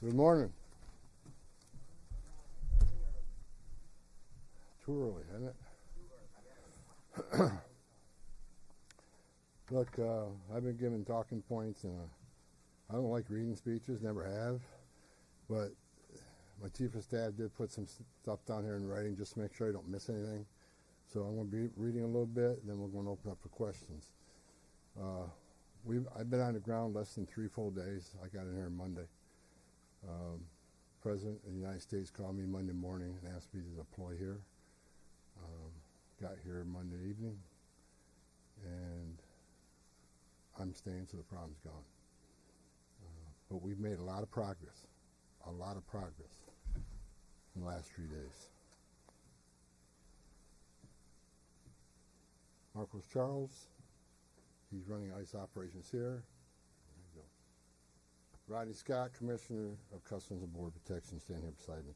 Good morning. Too early, isn't it? Look, I've been given talking points, and I don't like reading speeches, never have. But my chief of staff did put some stuff down here in writing just to make sure I don't miss anything. So I'm going to be reading a little bit, and then we're going to open up for questions. I've been on the ground less than 3 full days. I got in here Monday. President of the United States called me Monday morning and asked me to deploy here. Got here Monday evening, and I'm staying till the problem's gone. But we've made a lot of progress in the last 3 days. Marcos Charles, he's running ICE operations here. Rodney Scott, Commissioner of Customs and Border Protection, standing here beside me.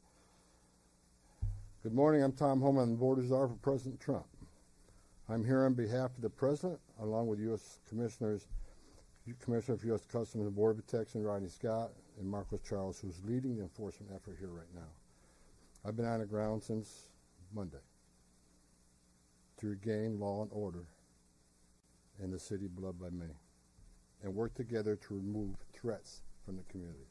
Good morning, I'm Tom Homan, I'm the Border Czar for President Trump. I'm here on behalf of the President, along with U.S. Commissioner of U.S. Customs and Border Protection, Rodney Scott, and Marcos Charles, who's leading the enforcement effort here right now. I've been on the ground since Monday to regain law and order in the city beloved by many, and work together to remove threats from the community.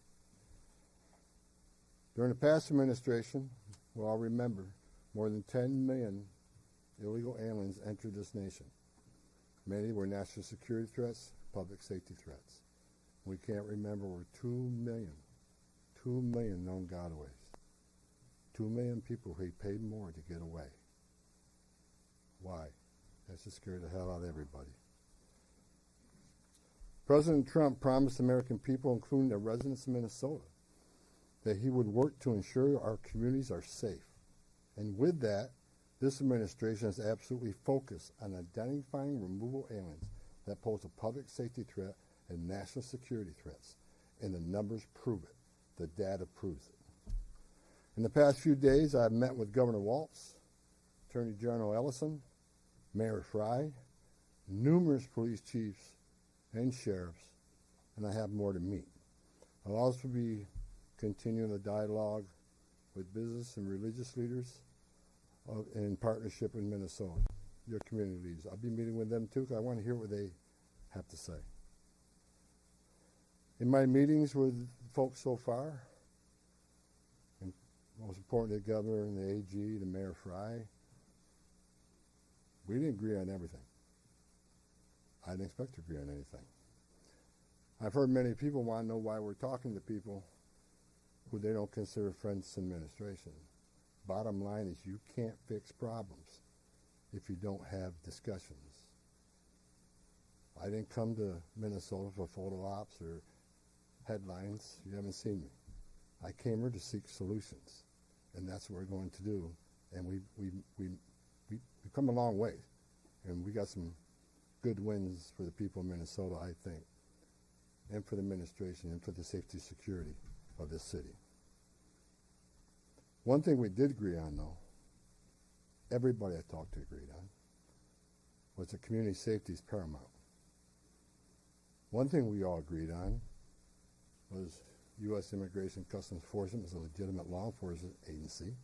During the past administration, we'll all remember, more than 10 million illegal aliens entered this nation. Many were national security threats, public safety threats. We can't remember over 2 million known gotaways. 2 million people who paid more to get away. Why? That's to scare the hell out of everybody. President Trump promised the American people, including the residents of Minnesota, that he would work to ensure our communities are safe. And with that, this administration is absolutely focused on identifying removal aliens that pose a public safety threat and national security threats. And the numbers prove it. The data proves it. In the past few days, I've met with Governor Walz, Attorney General Ellison, Mayor Fry, numerous police chiefs and sheriffs, and I have more to meet. I'll also be continuing the dialogue with business and religious leaders in partnership with Minnesota, your community leaders. I'll be meeting with them too, because I want to hear what they have to say. In my meetings with folks so far, and most important, the governor and the AG, the Mayor Fry, we didn't agree on everything. I didn't expect to agree on anything. I've heard many people want to know why we're talking to people who they don't consider friends in administration. Bottom line is you can't fix problems if you don't have discussions. I didn't come to Minnesota for photo ops or headlines. You haven't seen me. I came here to seek solutions, and that's what we're going to do. And we've come a long way, and we got some good wins for the people of Minnesota, I think, and for the administration and for the safety and security of this city. One thing we did agree on, though, everybody I talked to agreed on, was that community safety is paramount. One thing we all agreed on was U.S. Immigration and Customs Enforcement is a legitimate law enforcement agency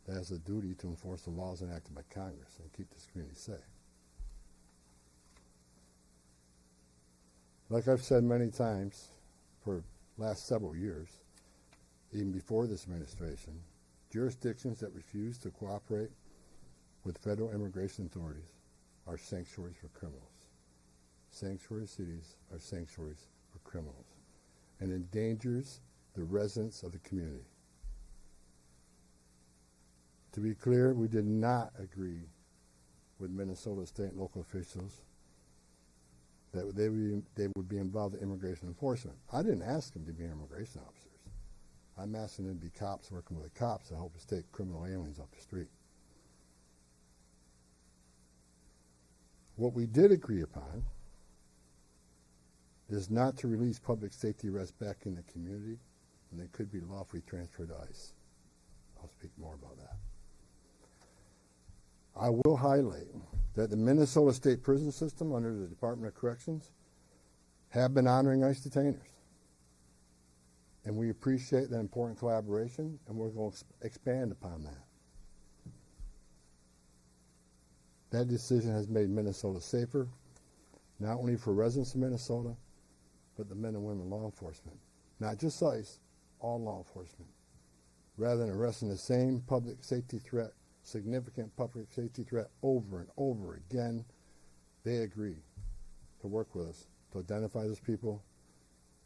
that has a duty to enforce the laws enacted by Congress and keep this community safe. Like I've said many times for the last several years, even before this administration, jurisdictions that refuse to cooperate with federal immigration authorities are sanctuaries for criminals. Sanctuary cities are sanctuaries for criminals, and endangers the residents of the community. To be clear, we did not agree with Minnesota state and local officials that they would be involved in immigration enforcement. I didn't ask them to be immigration officers. I'm asking them to be cops working with the cops to help us take criminal aliens off the street. What we did agree upon is not to release public safety arrests back in the community, and they could be lawfully transferred to ICE. I'll speak more about that. I will highlight that the Minnesota State Prison System under the Department of Corrections have been honoring ICE detainers. And we appreciate that important collaboration, and we're going to expand upon that. That decision has made Minnesota safer, not only for residents of Minnesota, but the men and women law enforcement. Not just ICE, all law enforcement. Rather than arresting the same public safety threat, significant public safety threat over and over again, they agree to work with us to identify those people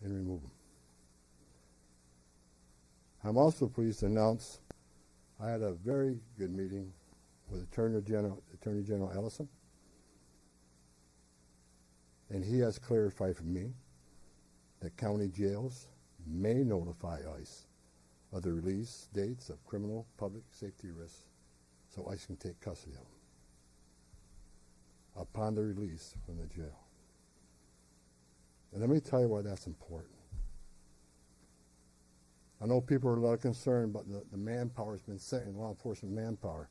and remove them. I'm also pleased to announce I had a very good meeting with Attorney General Ellison, and he has clarified for me that county jails may notify ICE of the release dates of criminal public safety risks so ICE can take custody of them upon the release from the jail. And let me tell you why that's important. I know people are a lot concerned about the manpower has been sent in law enforcement manpower.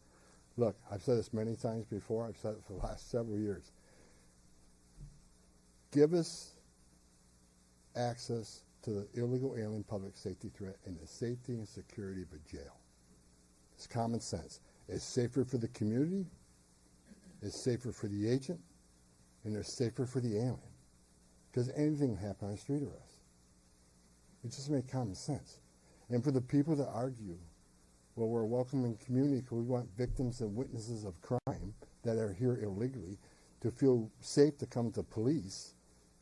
Look, I've said this many times before. I've said it for the last several years. Give us access to the illegal alien public safety threat and the safety and security of a jail. It's common sense. It's safer for the community, it's safer for the agent, and it's safer for the alien. Because anything can happen on a street arrest. It just makes common sense. And for the people that argue, well, we're a welcoming community because we want victims and witnesses of crime that are here illegally to feel safe to come to police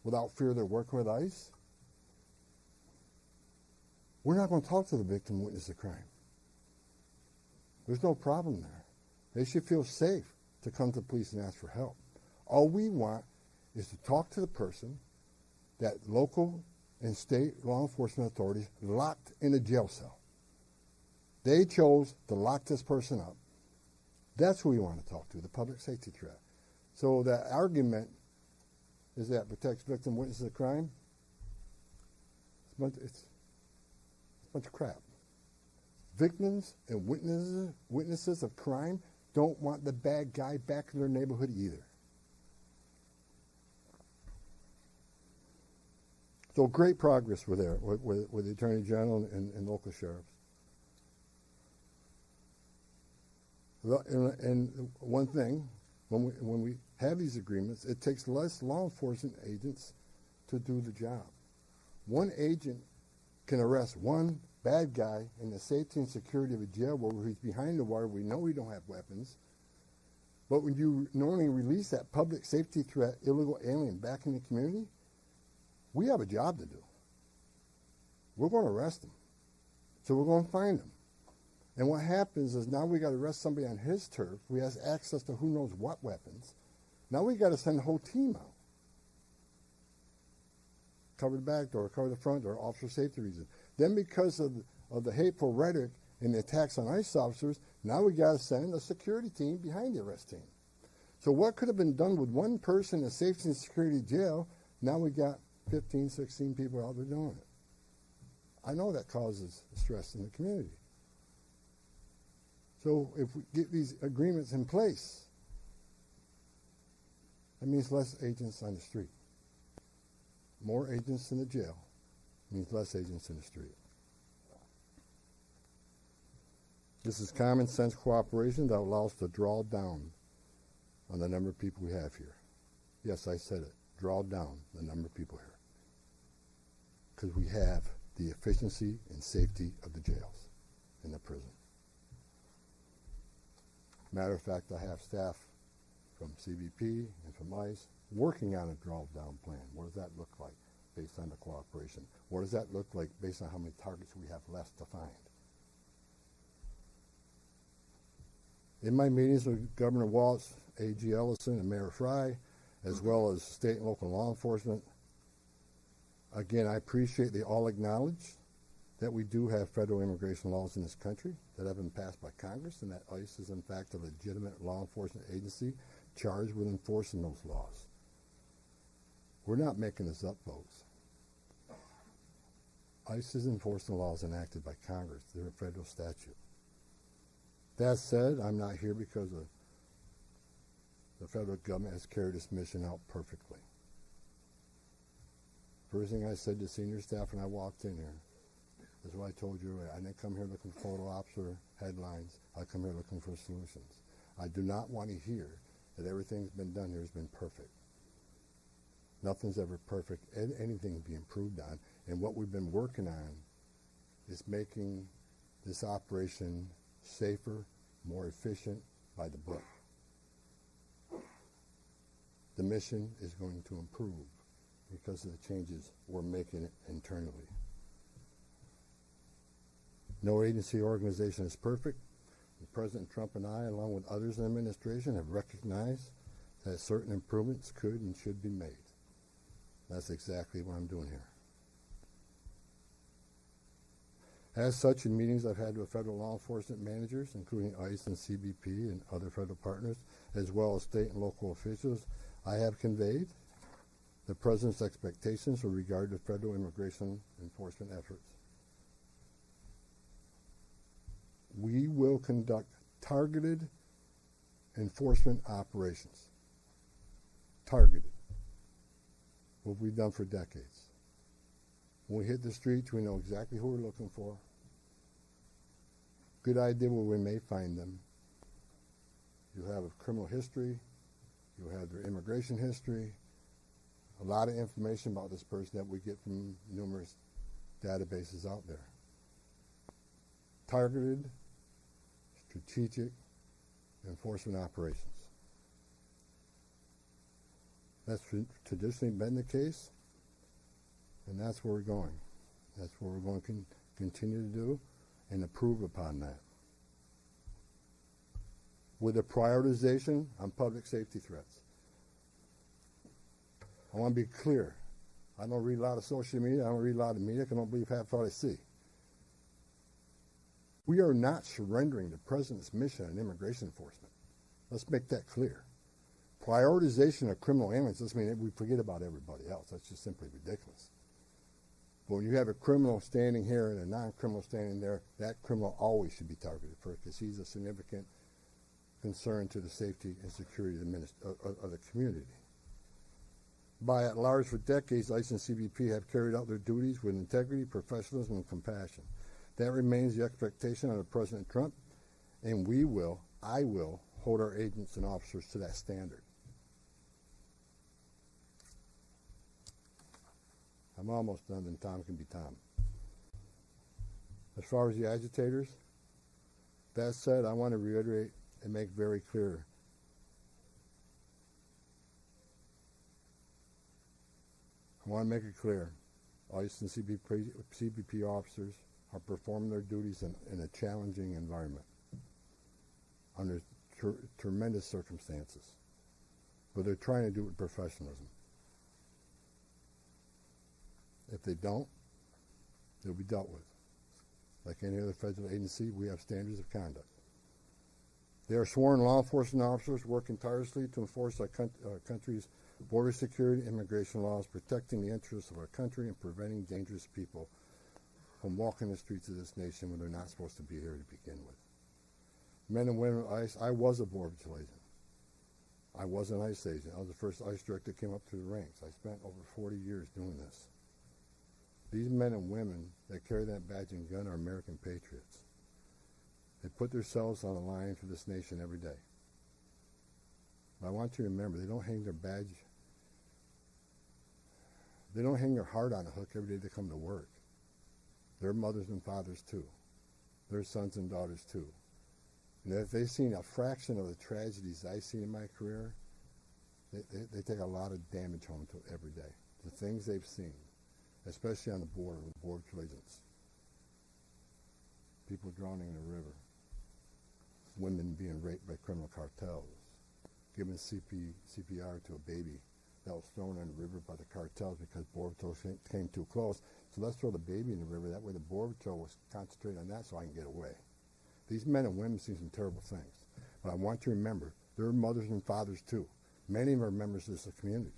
without fear they're working with ICE, we're not going to talk to the victim and witness of crime. There's no problem there. They should feel safe to come to police and ask for help. All we want is to talk to the person that local and state law enforcement authorities locked in a jail cell. They chose to lock this person up. That's who we want to talk to, the public safety threat. So that argument is that protects victim witnesses of crime. It's a bunch of crap. Victims and witnesses of crime don't want the bad guy back in their neighborhood either. So great progress with the Attorney General and local sheriffs. And one thing, when we have these agreements, it takes less law enforcement agents to do the job. One agent can arrest one bad guy in the safety and security of a jail where he's behind the wire. We know we don't have weapons. But when you normally release that public safety threat, illegal alien back in the community, we have a job to do. We're going to arrest him. So we're going to find him. And what happens is now we got to arrest somebody on his turf. We have access to who knows what weapons. Now we got to send the whole team out. Cover the back door, cover the front door, officer safety reasons. Then because of the hateful rhetoric and the attacks on ICE officers, now we got to send a security team behind the arrest team. So what could have been done with one person in a safety and security jail, now we got 15, 16 people out there doing it. I know that causes stress in the community. So if we get these agreements in place, that means less agents on the street. More agents in the jail means less agents in the street. This is common sense cooperation that allows us to draw down on the number of people we have here. Yes, I said it. Draw down the number of people here. Because we have the efficiency and safety of the jails and the prison. Matter of fact, I have staff from CBP and from ICE working on a draw-down plan. What does that look like based on the cooperation? What does that look like based on how many targets we have left to find? In my meetings with Governor Walz, A.G. Ellison, and Mayor Fry, as well as state and local law enforcement, again, I appreciate they all acknowledge that we do have federal immigration laws in this country that have been passed by Congress, and that ICE is in fact a legitimate law enforcement agency charged with enforcing those laws. We're not making this up, folks. ICE is enforcing laws enacted by Congress. They're a federal statute. That said, I'm not here because the federal government has carried this mission out perfectly. First thing I said to senior staff when I walked in here, That's what I told you earlier. I didn't come here looking for photo ops or headlines. I come here looking for solutions. I do not want to hear that everything that's been done here has been perfect. Nothing's ever perfect. Anything can be improved on. And what we've been working on is making this operation safer, more efficient, by the book. The mission is going to improve because of the changes we're making internally. No agency or organization is perfect. President Trump and I, along with others in the administration, have recognized that certain improvements could and should be made. That's exactly what I'm doing here. As such, in meetings I've had with federal law enforcement managers, including ICE and CBP and other federal partners, as well as state and local officials, I have conveyed the President's expectations with regard to federal immigration enforcement efforts. We will conduct targeted enforcement operations. Targeted. What we've done for decades. When we hit the streets, we know exactly who we're looking for. Good idea where we may find them. You have a criminal history. You have their immigration history. A lot of information about this person that we get from numerous databases out there. Targeted, strategic enforcement operations. That's traditionally been the case, and that's where we're going. That's what we're going to continue to do and improve upon that. With a prioritization on public safety threats. I want to be clear. I don't read a lot of social media. I don't read a lot of media. I don't believe half what I see. We are not surrendering the President's mission in immigration enforcement. Let's make that clear. Prioritization of criminal aliens doesn't mean that we forget about everybody else. That's just simply ridiculous. But when you have a criminal standing here and a non-criminal standing there, that criminal always should be targeted first because he's a significant concern to the safety and security of the community. By and large, for decades, ICE and CBP have carried out their duties with integrity, professionalism, and compassion. That remains the expectation under President Trump, and I will, hold our agents and officers to that standard. I'm almost done, then Tom can be Tom. As far as the agitators, that said, I want to reiterate and make very clear. I want to make it clear. ICE and CBP officers are performing their duties in a challenging environment under tremendous circumstances. But they're trying to do it with professionalism. If they don't, they'll be dealt with. Like any other federal agency, we have standards of conduct. They are sworn law enforcement officers working tirelessly to enforce our country's border security and immigration laws, protecting the interests of our country and preventing dangerous people from walking the streets of this nation when they're not supposed to be here to begin with. Men and women of ICE, I was a Border Patrol agent. I was an ICE agent. I was the first ICE director that came up through the ranks. I spent over 40 years doing this. These men and women that carry that badge and gun are American patriots. They put themselves on the line for this nation every day. But I want you to remember, they don't hang their badge, they don't hang their heart on a hook every day they come to work. They're mothers and fathers too. They're sons and daughters too. And if they've seen a fraction of the tragedies I've seen in my career, they take a lot of damage home to every day. The things they've seen, especially on the border with border agents. People drowning in the river. Women being raped by criminal cartels. Giving CPR to a baby that was thrown in the river by the cartels because Border Patrol came too close. So let's throw the baby in the river. That way the Border Patrol was concentrating on that so I can get away. These men and women see some terrible things. But I want you to remember, they're mothers and fathers too. Many of them are members of this community.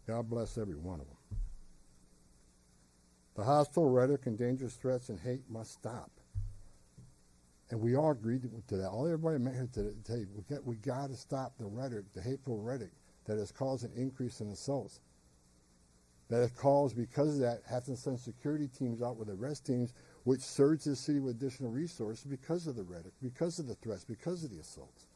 God bless every one of them. The hostile rhetoric and dangerous threats and hate must stop. And we all agreed to that. All everybody met here today, we got to stop the rhetoric, the hateful rhetoric that has caused an increase in assaults. that it calls, because of that, have to send security teams out with arrest teams, which surge the city with additional resources because of the rhetoric, because of the threats, because of the assaults.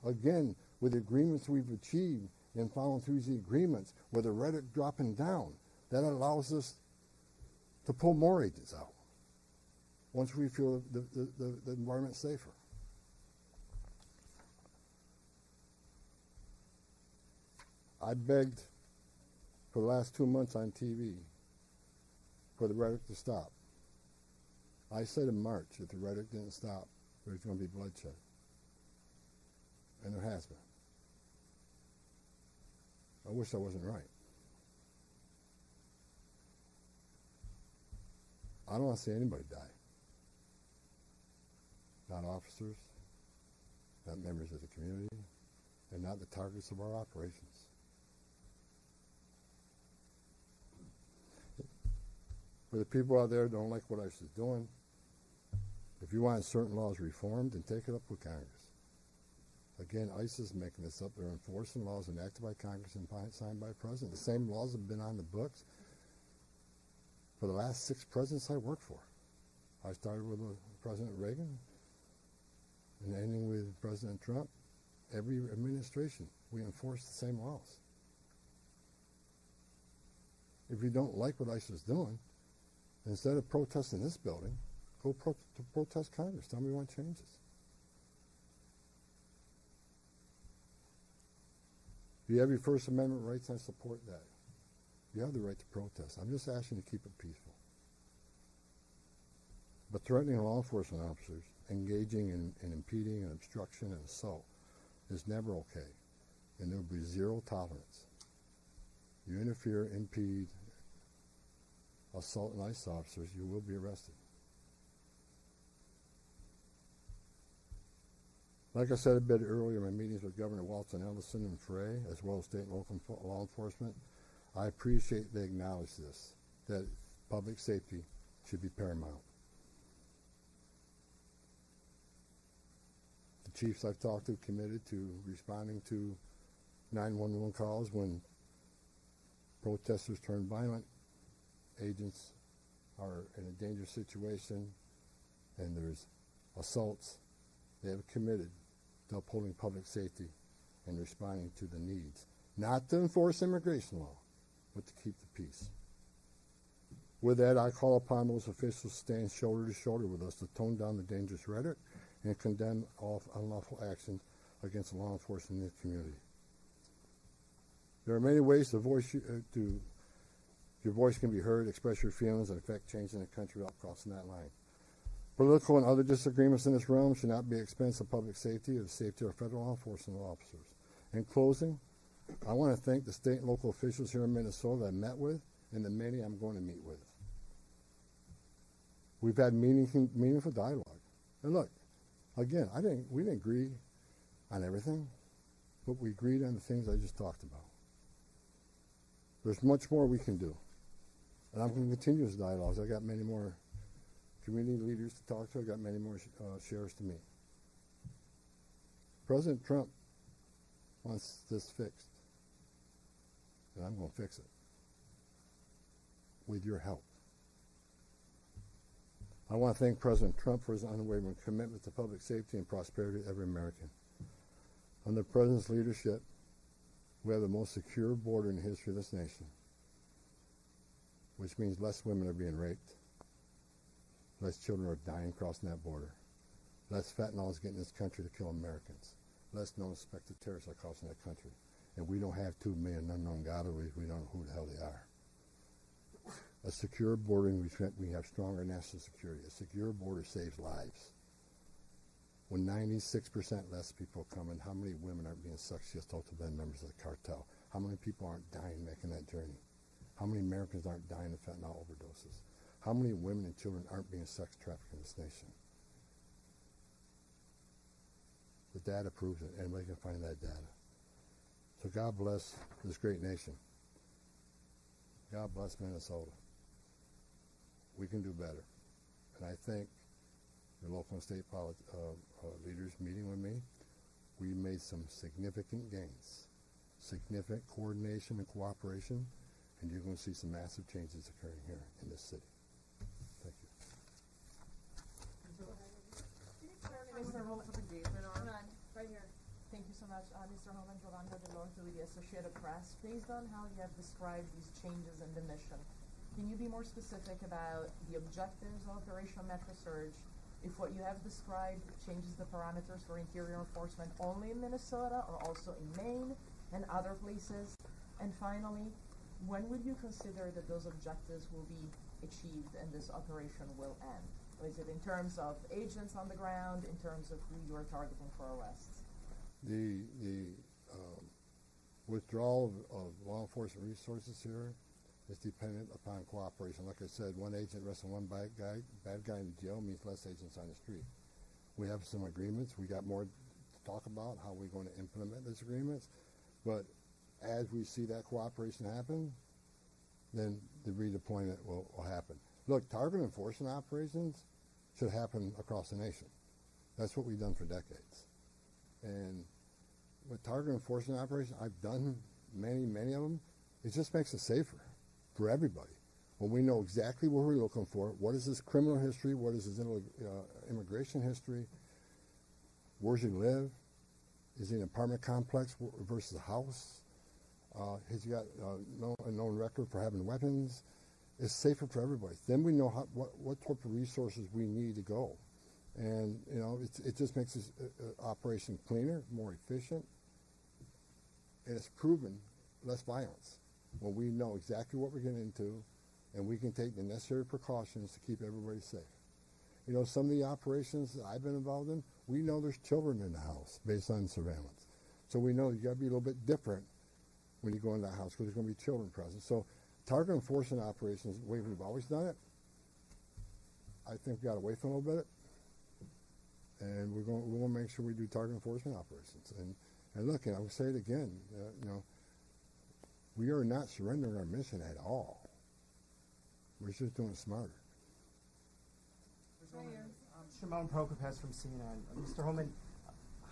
Again, with the agreements we've achieved and following through these agreements, with the rhetoric dropping down, that allows us to pull more agents out once we feel the environment's safer. I begged for the last 2 months on TV for the rhetoric to stop. I said in March, if the rhetoric didn't stop, there's going to be bloodshed. And there has been. I wish I wasn't right. I don't want to see anybody die. Not officers, not members of the community, and not the targets of our operations. For the people out there who don't like what ICE is doing, if you want certain laws reformed, then take it up with Congress. Again, ICE is making this up. They're enforcing laws enacted by Congress and signed by the President. The same laws have been on the books for the last 6 presidents I worked for. I started with President Reagan and ending with President Trump. Every administration, we enforce the same laws. If you don't like what ICE is doing, instead of protesting this building, go protest Congress. Tell me you want changes. You have your First Amendment rights, I support that. You have the right to protest. I'm just asking you to keep it peaceful. But threatening law enforcement officers, engaging in impeding and obstruction and assault is never okay. And there will be zero tolerance. You interfere, impede, assault an ICE officers, you will be arrested. Like I said a bit earlier in my meetings with Governor Walton, Ellison, and Frey, as well as state and local law enforcement, I appreciate they acknowledge this, that public safety should be paramount. The chiefs I've talked to committed to responding to 911 calls when protesters turn violent, agents are in a dangerous situation, and there's assaults. They have committed to upholding public safety and responding to the needs, not to enforce immigration law, but to keep the peace. With that, I call upon those officials to stand shoulder to shoulder with us to tone down the dangerous rhetoric and condemn all unlawful actions against law enforcement in the community. There are many ways your voice can be heard, express your feelings, and affect change in the country without crossing that line. Political and other disagreements in this realm should not be at the expense of public safety or the safety of federal law enforcement officers. In closing, I want to thank the state and local officials here in Minnesota that I met with and the many I'm going to meet with. We've had meaningful dialogue. And look, again, we didn't agree on everything, but we agreed on the things I just talked about. There's much more we can do. And I'm going to continue this dialogue. I got many more community leaders to talk to. I got many more sheriffs to meet. President Trump wants this fixed. And I'm going to fix it. With your help. I want to thank President Trump for his unwavering commitment to public safety and prosperity of every American. Under the President's leadership, we have the most secure border in the history of this nation, which means less women are being raped, less children are dying crossing that border, less fentanyl is getting in this country to kill Americans, less known suspected terrorists are crossing that country, and we don't have 2 million unknown gotaways. We don't know who the hell they are. A secure border, we have stronger national security. A secure border saves lives. When 96% less people come in, how many women aren't being sexually assaulted by members of the cartel? How many people aren't dying making that journey? How many Americans aren't dying of fentanyl overdoses? How many women and children aren't being sex trafficked in this nation? The data proves it. Anybody can find that data. So God bless this great nation. God bless Minnesota. We can do better. And I think the local and state leaders meeting with me, we made some significant gains, significant coordination and cooperation, and you're going to see some massive changes occurring here in this city. Thank you. Mr. Homan, hold on, right here. Thank you so much, Mr. Homan, Rolando Delorto with the Associated Press. Based on how you have described these changes in the mission, can you be more specific about the objectives of Operation Metro Surge? If what you have described changes the parameters for interior enforcement only in Minnesota or also in Maine and other places? And finally, when would you consider that those objectives will be achieved and this operation will end? Is it in terms of agents on the ground, in terms of who you are targeting for arrests? The withdrawal of law enforcement resources here is dependent upon cooperation. Like I said, one agent arresting one bad guy in jail means less agents on the street. We have some agreements. We got more to talk about how we're going to implement those agreements. But as we see that cooperation happen, then the redeployment will happen. Look, target enforcement operations should happen across the nation. That's what we've done for decades. And with target enforcement operations, I've done many of them. It just makes it safer for everybody. When we know exactly what we're looking for, what is his criminal history, what is his immigration history, where does he live, is he in an apartment complex versus a house, has he got a known record for having weapons, it's safer for everybody. Then we know what type of resources we need to go. And, you know, it just makes this operation cleaner, more efficient, and it's proven less violence when we know exactly what we're getting into and we can take the necessary precautions to keep everybody safe. You know, some of the operations that I've been involved in, we know there's children in the house based on surveillance. So we know you got to be a little bit different when you go in the house because there's going to be children present. So target enforcement operations, the way we've always done it, I think we got away from a little bit. And we're going to make sure we do target enforcement operations. And look, and I will say it again, you know, we are not surrendering our mission at all. We're just doing it smarter. Shimon Prokopez from CNN. Mr. Homan,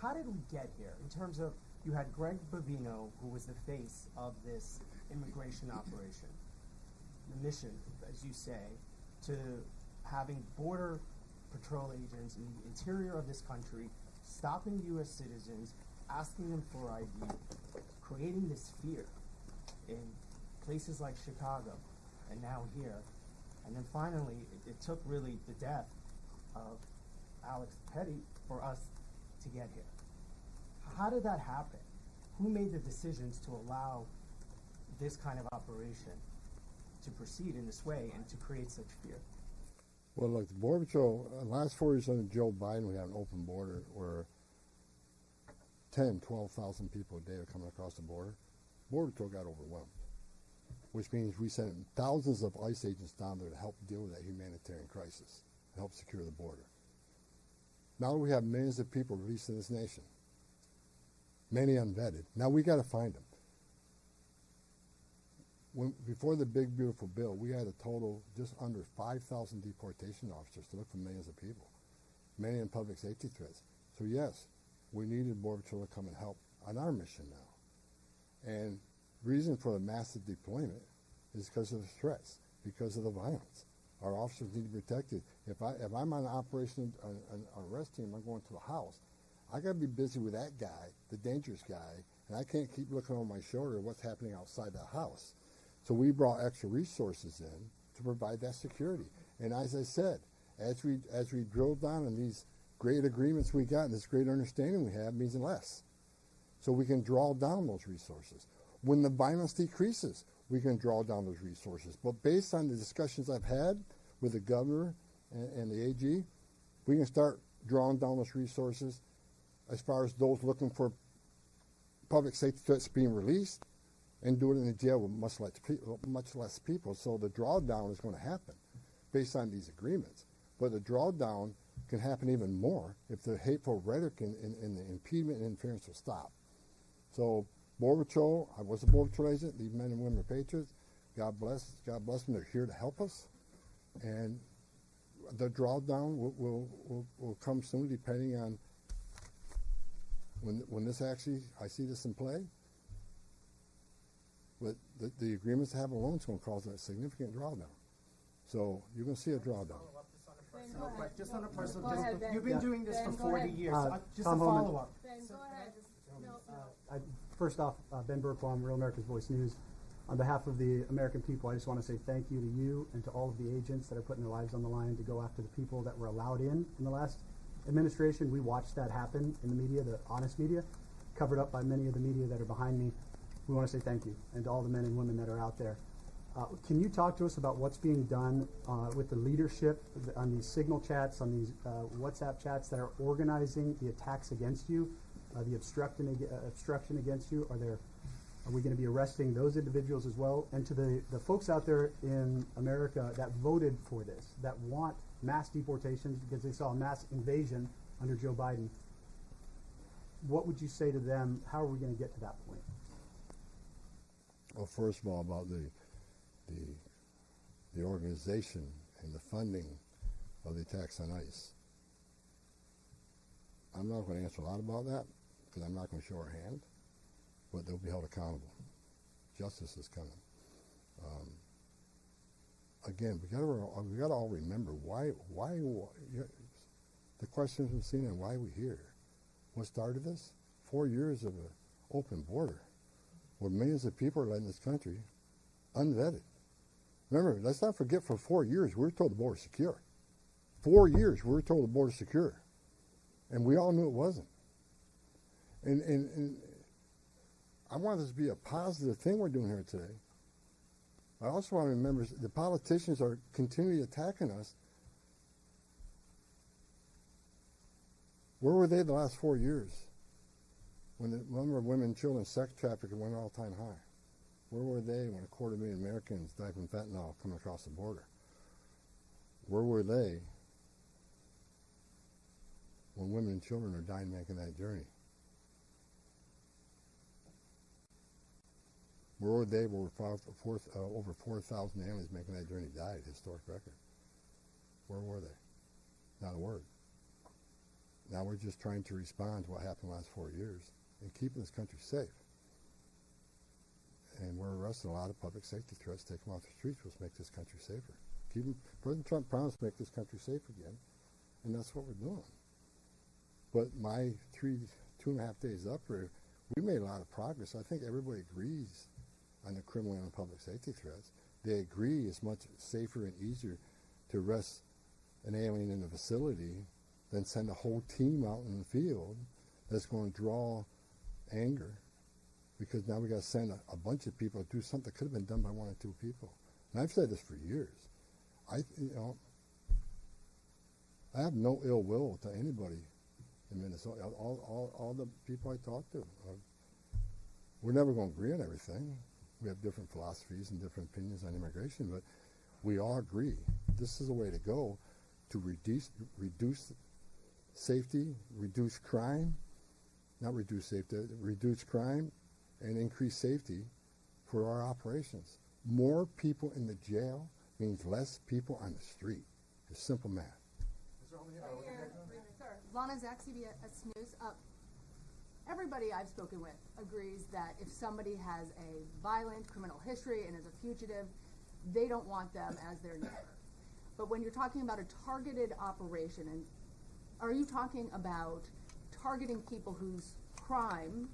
how did we get here? In terms of, you had Greg Bovino, who was the face of this immigration operation. The mission, as you say, to having border patrol agents in the interior of this country, stopping U.S. citizens, asking them for ID, creating this fear in places like Chicago and now here. And then finally, it took really the death of Alex Petty for us to get here. How did that happen? Who made the decisions to allow this kind of operation to proceed in this way and to create such fear? Well, look, the Border Patrol, last 4 years under Joe Biden, we had an open border where 10, 12,000 people a day are coming across the border. Border Patrol got overwhelmed, which means we sent thousands of ICE agents down there to help deal with that humanitarian crisis and help secure the border. Now we have millions of people released in this nation, many unvetted. Now we got to find them. Before the big, beautiful bill, we had a total just under 5,000 deportation officers to look for millions of people, many in public safety threats. So yes, we needed Border Patrol to come and help on our mission now. And reason for the massive deployment is because of the threats, because of the violence. Our officers need to be protected. If I'm on an operation, an arrest team, I'm going to a house, I got to be busy with that guy, the dangerous guy, and I can't keep looking over my shoulder at what's happening outside the house. So we brought extra resources in to provide that security. And as I said, as we drill down on these great agreements we got and this great understanding we have means less. So we can draw down those resources. When the violence decreases, we can draw down those resources. But based on the discussions I've had with the governor and the AG, we can start drawing down those resources as far as those looking for public safety threats being released, and do it in the jail with much less people. So the drawdown is going to happen based on these agreements. But the drawdown can happen even more if the hateful rhetoric and the impediment and interference will stop. So Border Patrol, I was a Border Patrol agent. These men and women are patriots. God bless them. They're here to help us. And the drawdown will come soon depending on when this actually, I see this in play. But the agreements to have a loan is going to cause a significant drawdown. So you're going to see a drawdown. Just on a personal, Go ahead, Ben. you've been doing this Ben, for go 40 ahead. years. Just Tom a Homan. follow-up. Ben, go ahead. No. First off, Ben Burquam, Real America's Voice News. On behalf of the American people, I just want to say thank you to you and to all of the agents that are putting their lives on the line to go after the people that were allowed in the last administration. We watched that happen in the media, the honest media, covered up by many of the media that are behind me. We want to say thank you, and to all the men and women that are out there. Can you talk to us about what's being done with the leadership on these signal chats, on these WhatsApp chats that are organizing the attacks against you, the obstruction against you? Are we going to be arresting those individuals as well? And to the folks out there in America that voted for this, that want mass deportations because they saw a mass invasion under Joe Biden, what would you say to them? How are we going to get to that point? Well, first of all, about the organization and the funding of the attacks on ICE. I'm not going to answer a lot about that because I'm not going to show our hand, but they'll be held accountable. Justice is coming. Again, we got to all remember why the question from CNN, why are we here? What started this? 4 years of an open border where millions of people are in this country unvetted. Remember, let's not forget, for 4 years we were told the border is secure. 4 years we were told the border is secure. And we all knew it wasn't. And I want this to be a positive thing we're doing here today. I also want to remember the politicians are continually attacking us. Where were they the last 4 years when the number of women and children sex trafficking went all-time high? Where were they when 250,000 Americans died from fentanyl coming across the border? Where were they when women and children are dying making that journey? Where were they when over 4,000 aliens making that journey died, historic record? Where were they? Not a word. Now we're just trying to respond to what happened the last 4 years and keeping this country safe. And we're arresting a lot of public safety threats, take them off the streets, which make this country safer. President Trump promised to make this country safe again, and that's what we're doing. But my 2.5 days up here, we made a lot of progress. I think everybody agrees on the criminal and public safety threats. They agree it's much safer and easier to arrest an alien in a facility than send a whole team out in the field that's going to draw anger, because now we got to send a bunch of people to do something that could have been done by 1 or 2 people. And I've said this for years. I have no ill will to anybody in Minnesota. All the people I talk to, we're never going to agree on everything. We have different philosophies and different opinions on immigration, but we all agree this is a way to go to reduce safety, reduce crime, reduce crime and increase safety for our operations. More people in the jail means less people on the street. It's simple math. Lana Zach, CBS News. Everybody I've spoken with agrees that if somebody has a violent criminal history and is a fugitive, they don't want them as their neighbor. But when you're talking about a targeted operation, and are you talking about targeting people whose crime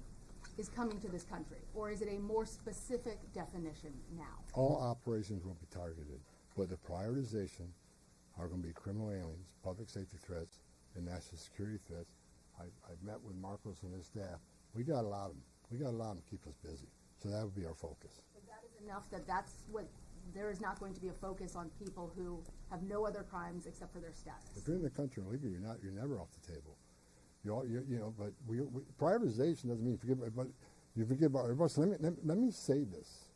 is coming to this country, or is it a more specific definition now? All operations will be targeted, but the prioritization are going to be criminal aliens, public safety threats, and national security threats. I've met with Marcos and his staff. We got a lot of them. We got a lot of them to keep us busy. So that would be our focus. But that is enough that's what, there is not going to be a focus on people who have no other crimes except for their status. If you're in the country illegally, you're never off the table. But prioritization doesn't mean you forget about everybody. So let me say this.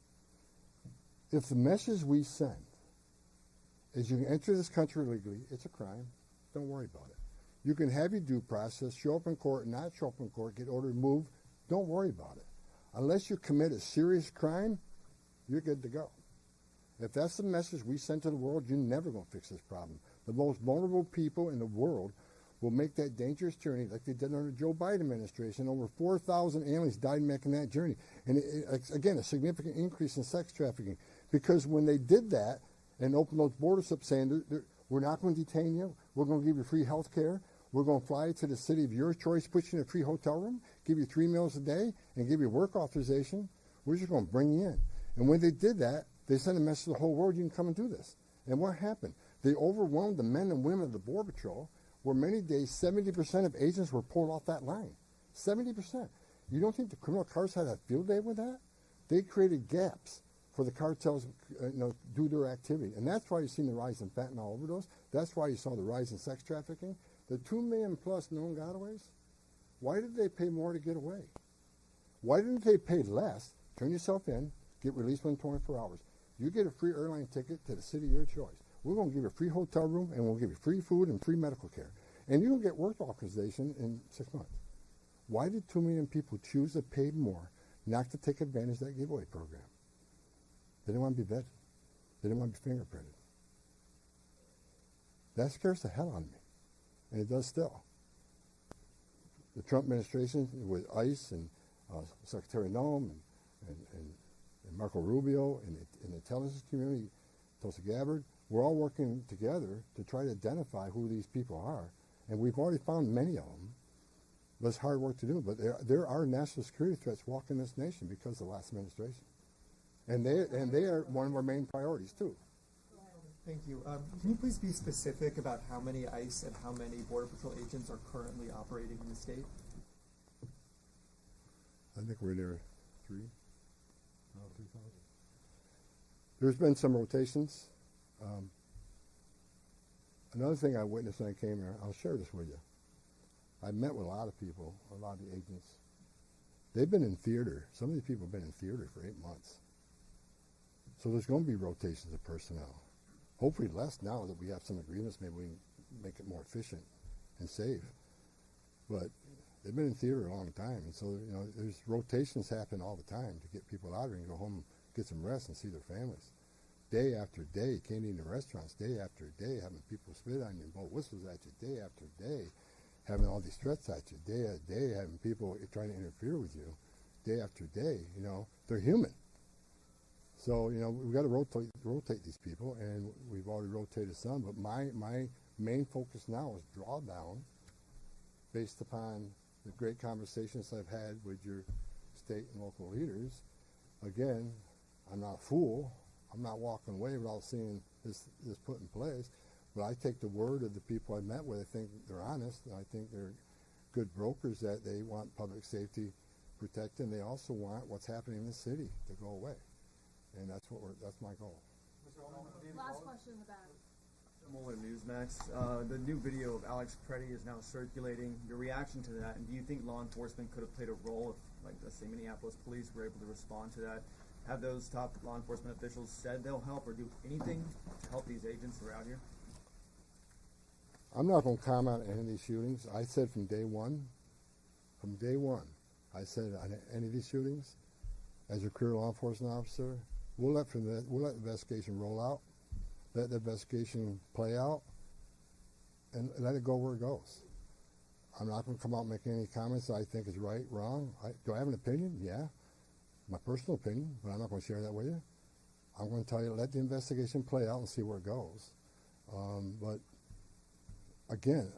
If the message we send is you can enter this country illegally, it's a crime, don't worry about it. You can have your due process, show up in court, not show up in court, get ordered removed, don't worry about it. Unless you commit a serious crime, you're good to go. If that's the message we send to the world, you're never going to fix this problem. The most vulnerable people in the world will make that dangerous journey like they did under the Joe Biden administration. Over 4,000 aliens died making that journey. And again, a significant increase in sex trafficking. Because when they did that and opened those borders up saying, we're not going to detain you, we're going to give you free health care, we're going to fly you to the city of your choice, put you in a free hotel room, give you 3 meals a day, and give you work authorization, we're just going to bring you in. And when they did that, they sent a message to the whole world, you can come and do this. And what happened? They overwhelmed the men and women of the Border Patrol, where many days 70% of agents were pulled off that line. 70%. You don't think the criminal cartels had a field day with that? They created gaps for the cartels do their activity. And that's why you've seen the rise in fentanyl overdose. That's why you saw the rise in sex trafficking. The 2 million plus known gotaways, why did they pay more to get away? Why didn't they pay less, turn yourself in, get released within 24 hours? You get a free airline ticket to the city of your choice. We're going to give you a free hotel room, and we'll give you free food and free medical care. And you'll get work authorization in 6 months. Why did 2 million people choose to pay more not to take advantage of that giveaway program? They didn't want to be vetted. They didn't want to be fingerprinted. That scares the hell out of me, and it does still. The Trump administration with ICE and Secretary Noem and Marco Rubio and the intelligence community, Tulsi Gabbard, we're all working together to try to identify who these people are, and we've already found many of them. But it's hard work to do, but there are national security threats walking this nation because of the last administration. And they are one of our main priorities, too. Thank you. Can you please be specific about how many ICE and how many Border Patrol agents are currently operating in the state? I think we're there 3,000. There's been some rotations. Another thing I witnessed when I came here, I'll share this with you. I met with a lot of people, a lot of the agents. They've been in theater. Some of these people have been in theater for 8 months. So there's going to be rotations of personnel. Hopefully less now that we have some agreements. Maybe we can make it more efficient and safe. But they've been in theater a long time. And so, there's rotations happen all the time to get people out here and go home, get some rest and see their families. Day after day, can't eat in restaurants, day after day, having people spit on you and blow whistles at you, day after day, having all these threats at you, day after day, having people trying to interfere with you, day after day. They're human. So, we've got to rotate these people, and we've already rotated some, but my main focus now is drawdown based upon the great conversations I've had with your state and local leaders. Again, I'm not a fool. I'm not walking away without seeing this put in place, but I take the word of the people I met with. I think they're honest, and I think they're good brokers, that they want public safety protected, and they also want what's happening in the city to go away. And that's my goal. Last question in the back. Muller Newsmax. The new video of Alex Preddy is now circulating. Your reaction to that, and do you think law enforcement could have played a role if, let's say, Minneapolis police were able to respond to that? Have those top law enforcement officials said they'll help or do anything to help these agents who are out here? I'm not going to comment on any of these shootings. I said from day one, I said on any of these shootings, as a career law enforcement officer, we'll let the investigation roll out, let the investigation play out, and let it go where it goes. I'm not going to come out and make any comments that I think is right, wrong. Do I have an opinion? Yeah. My personal opinion, but I'm not going to share that with you. I'm going to tell you, let the investigation play out and see where it goes. But again,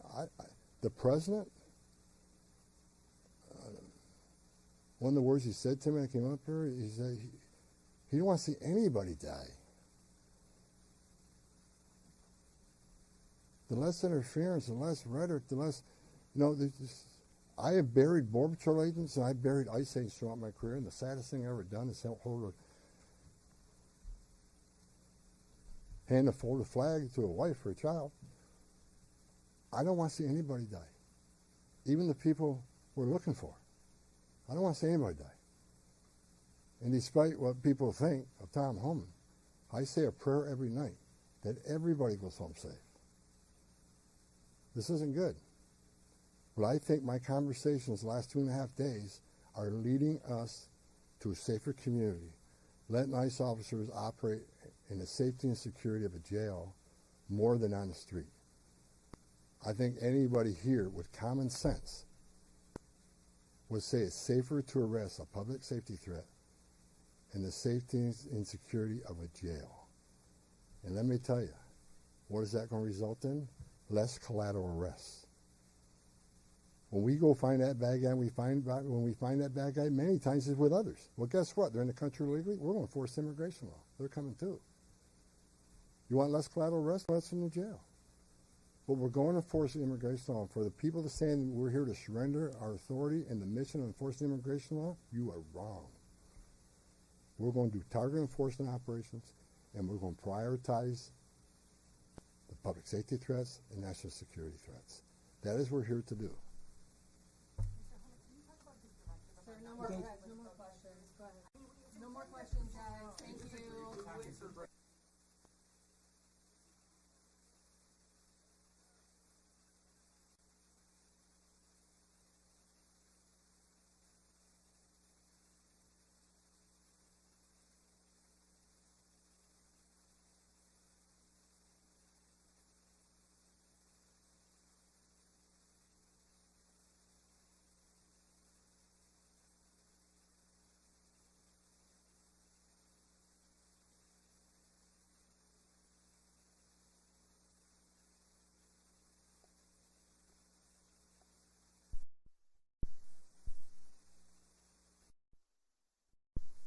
the president, one of the words he said to me when I came up here, he said he didn't want to see anybody die. The less interference, the less rhetoric, the less, I have buried Border Patrol agents and I've buried ICE agents throughout my career, and the saddest thing I've ever done is hold hand a folded flag to a wife or a child. I don't want to see anybody die, even the people we're looking for. I don't want to see anybody die. And despite what people think of Tom Homan, I say a prayer every night that everybody goes home safe. This isn't good. But I think my conversations the last 2.5 days are leading us to a safer community, letting ICE officers operate in the safety and security of a jail more than on the street. I think anybody here with common sense would say it's safer to arrest a public safety threat and the safety and security of a jail. And let me tell you, what is that going to result in? Less collateral arrests. When we go find that bad guy, when we find that bad guy, many times it's with others. Well, guess what? They're in the country illegally. We're going to force immigration law. They're coming too. You want less collateral arrest? Less in the jail. But we're going to force immigration law. For the people to say we're here to surrender our authority and the mission of enforcing immigration law, you are wrong. We're going to do targeted enforcement operations, and we're going to prioritize the public safety threats and national security threats. That is what we're here to do. Sir, no more questions. Go ahead. No more questions, guys. Thank you.